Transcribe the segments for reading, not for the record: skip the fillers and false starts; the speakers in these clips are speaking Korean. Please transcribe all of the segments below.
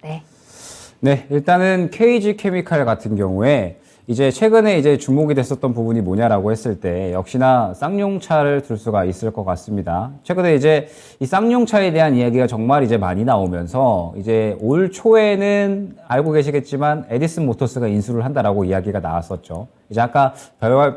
네. 네, 일단은 KG 케미칼 같은 경우에 이제 최근에 이제 주목이 됐었던 부분이 뭐냐라고 했을 때 역시나 쌍용차를 들 수가 있을 것 같습니다. 최근에 이제 이 쌍용차에 대한 이야기가 정말 이제 많이 나오면서 이제 올 초에는 알고 계시겠지만 에디슨 모터스가 인수를 한다라고 이야기가 나왔었죠. 이제 아까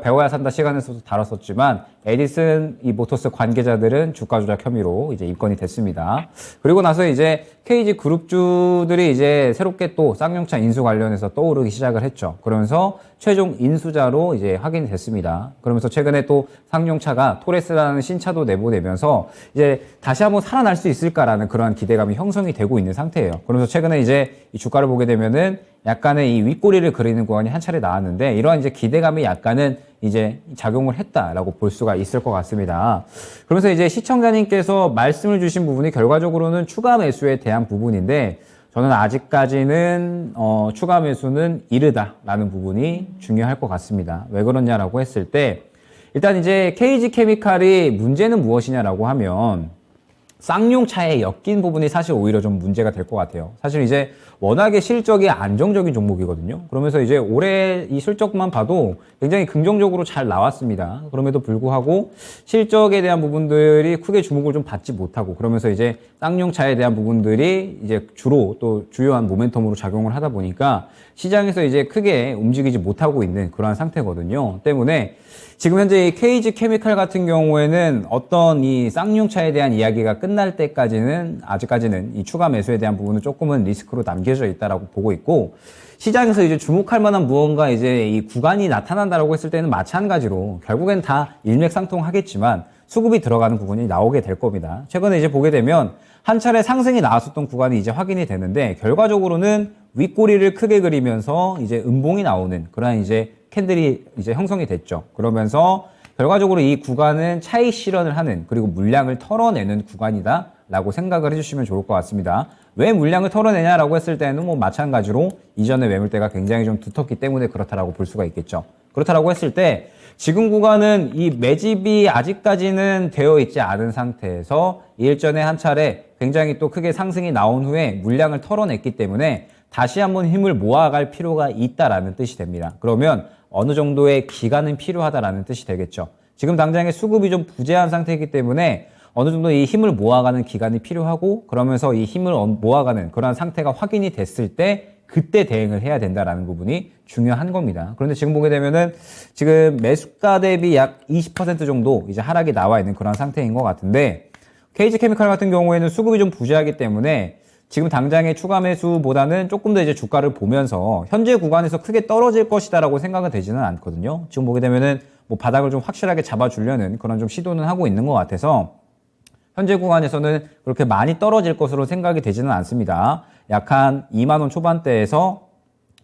배워야 산다 시간에서도 다뤘었지만 에디슨 이 모터스 관계자들은 주가 조작 혐의로 이제 입건이 됐습니다. 그리고 나서 이제 KG 그룹주들이 이제 새롭게 또 쌍용차 인수 관련해서 떠오르기 시작을 했죠. 그러면서 최종 인수자로 이제 확인이 됐습니다. 그러면서 최근에 또 쌍용차가 토레스라는 신차도 내보내면서 이제 다시 한번 살아날 수 있을까라는 그러한 기대감이 형성이 되고 있는 상태예요. 그러면서 최근에 이제 이 주가를 보게 되면은 약간의 이 윗꼬리를 그리는 구간이 한 차례 나왔는데 이러한 이제 기대감이 약간은 이제 작용을 했다라고 볼 수가 있을 것 같습니다. 그러면서 이제 시청자님께서 말씀을 주신 부분이 결과적으로는 추가 매수에 대한 부분인데 저는 아직까지는 추가 매수는 이르다라는 부분이 중요할 것 같습니다. 왜 그러냐라고 했을 때 일단 이제 KG 케미칼이 문제는 무엇이냐라고 하면 쌍용차에 엮인 부분이 사실 오히려 좀 문제가 될 것 같아요. 사실 이제 워낙에 실적이 안정적인 종목이거든요. 그러면서 이제 올해 이 실적만 봐도 굉장히 긍정적으로 잘 나왔습니다. 그럼에도 불구하고 실적에 대한 부분들이 크게 주목을 좀 받지 못하고 그러면서 이제 쌍용차에 대한 부분들이 이제 주로 또 주요한 모멘텀으로 작용을 하다 보니까 시장에서 이제 크게 움직이지 못하고 있는 그러한 상태거든요. 때문에 지금 현재 이 KG 케미칼 같은 경우에는 어떤 이 쌍용차에 대한 이야기가 끝날 때까지는 아직까지는 이 추가 매수에 대한 부분은 조금은 리스크로 남겨져 있다라고 보고 있고 시장에서 이제 주목할 만한 무언가 이제 이 구간이 나타난다라고 했을 때는 마찬가지로 결국엔 다 일맥상통하겠지만 수급이 들어가는 부분이 나오게 될 겁니다. 최근에 이제 보게 되면 한 차례 상승이 나왔었던 구간이 이제 확인이 되는데 결과적으로는 윗꼬리를 크게 그리면서 이제 음봉이 나오는 그런 이제 캔들이 이제 형성이 됐죠. 그러면서 결과적으로 이 구간은 차익 실현을 하는 그리고 물량을 털어내는 구간이다라고 생각을 해주시면 좋을 것 같습니다. 왜 물량을 털어내냐라고 했을 때는 뭐 마찬가지로 이전의 매물대가 굉장히 좀 두텁기 때문에 그렇다라고 볼 수가 있겠죠. 그렇다라고 했을 때 지금 구간은 이 매집이 아직까지는 되어 있지 않은 상태에서 일전에 한 차례 굉장히 또 크게 상승이 나온 후에 물량을 털어냈기 때문에 다시 한번 힘을 모아갈 필요가 있다라는 뜻이 됩니다. 그러면 어느 정도의 기간은 필요하다라는 뜻이 되겠죠. 지금 당장의 수급이 좀 부재한 상태이기 때문에 어느 정도 이 힘을 모아가는 기간이 필요하고 그러면서 이 힘을 모아가는 그런 상태가 확인이 됐을 때 그때 대응을 해야 된다라는 부분이 중요한 겁니다. 그런데 지금 보게 되면은 지금 매수가 대비 약 20% 정도 이제 하락이 나와 있는 그런 상태인 것 같은데 KG 케미칼 같은 경우에는 수급이 좀 부재하기 때문에 지금 당장의 추가 매수보다는 조금 더 이제 주가를 보면서 현재 구간에서 크게 떨어질 것이다라고 생각은 되지는 않거든요. 지금 보게 되면은 뭐 바닥을 좀 확실하게 잡아주려는 그런 좀 시도는 하고 있는 것 같아서 현재 구간에서는 그렇게 많이 떨어질 것으로 생각이 되지는 않습니다. 약 한 2만 원 초반대에서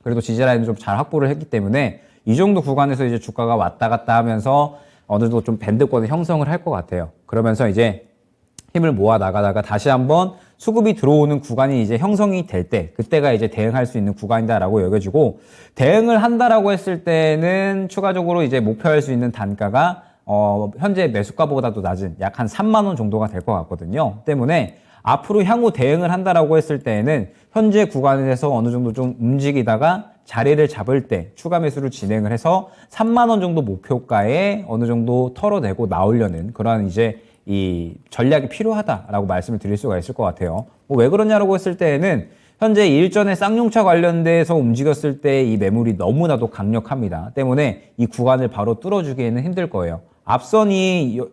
그래도 지지 라인을 좀 잘 확보를 했기 때문에 이 정도 구간에서 이제 주가가 왔다 갔다 하면서 어느 정도 좀 밴드권을 형성을 할 것 같아요. 그러면서 이제 힘을 모아 나가다가 다시 한번 수급이 들어오는 구간이 이제 형성이 될 때 그때가 이제 대응할 수 있는 구간이다라고 여겨지고 대응을 한다라고 했을 때는 추가적으로 이제 목표할 수 있는 단가가 현재 매수가보다도 낮은 약 한 3만 원 정도가 될 것 같거든요. 때문에 앞으로 향후 대응을 한다라고 했을 때에는 현재 구간에서 어느 정도 좀 움직이다가 자리를 잡을 때 추가 매수를 진행을 해서 3만 원 정도 목표가에 어느 정도 털어내고 나오려는 그런 이제 이 전략이 필요하다라고 말씀을 드릴 수가 있을 것 같아요. 왜 그러냐라고 했을 때에는 현재 일전에 쌍용차 관련돼서 움직였을 때 이 매물이 너무나도 강력합니다. 때문에 이 구간을 바로 뚫어주기에는 힘들 거예요. 앞선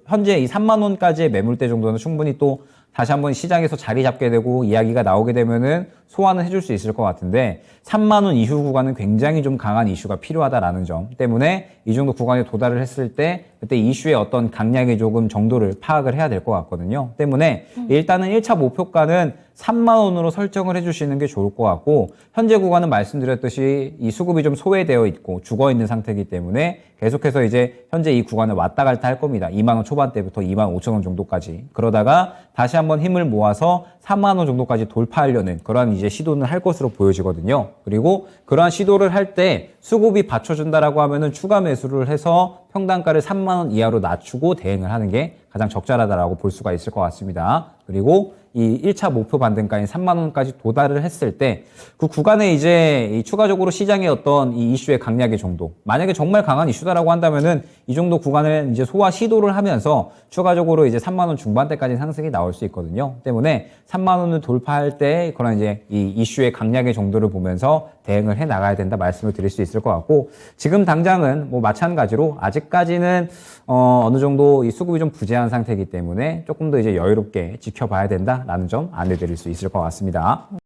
현재 이 3만 원까지의 매물대 정도는 충분히 또 다시 한번 시장에서 자리 잡게 되고 이야기가 나오게 되면은 소화는 해줄 수 있을 것 같은데 3만 원 이후 구간은 굉장히 좀 강한 이슈가 필요하다라는 점 때문에 이 정도 구간에 도달을 했을 때 그때 이슈의 어떤 강약의 조금 정도를 파악을 해야 될 것 같거든요. 때문에 일단은 1차 목표가는 3만 원으로 설정을 해주시는 게 좋을 것 같고 현재 구간은 말씀드렸듯이 이 수급이 좀 소외되어 있고 죽어 있는 상태이기 때문에 계속해서 이제 현재 이 구간을 왔다 갔다 할 겁니다. 2만 원 초반대부터 2만 5천 원 정도까지 그러다가 다시 한번 힘을 모아서 3만 원 정도까지 돌파하려는 그러한 이제 시도는 할 것으로 보여지거든요. 그리고 그러한 시도를 할 때 수급이 받쳐준다라고 하면은 추가 매수를 해서 평단가를 3만 원 이하로 낮추고 대응을 하는 게 가장 적절하다라고 볼 수가 있을 것 같습니다. 그리고 이 1차 목표 반등가인 3만 원까지 도달을 했을 때 그 구간에 이제 이 추가적으로 시장의 어떤 이 이슈의 강약의 정도, 만약에 정말 강한 이슈다라고 한다면은 이 정도 구간을 이제 소화 시도를 하면서 추가적으로 이제 3만 원 중반대까지 상승이 나올 수 있거든요. 때문에 3만 원을 돌파할 때 그런 이제 이 이슈의 강약의 정도를 보면서 대응을 해 나가야 된다 말씀을 드릴 수 있을 것 같고, 지금 당장은 뭐 마찬가지로 아직까지는 어느 정도 이 수급이 좀 부재한 상태이기 때문에 조금 더 이제 여유롭게 지켜봐야 된다라는 점 안내드릴 수 있을 것 같습니다.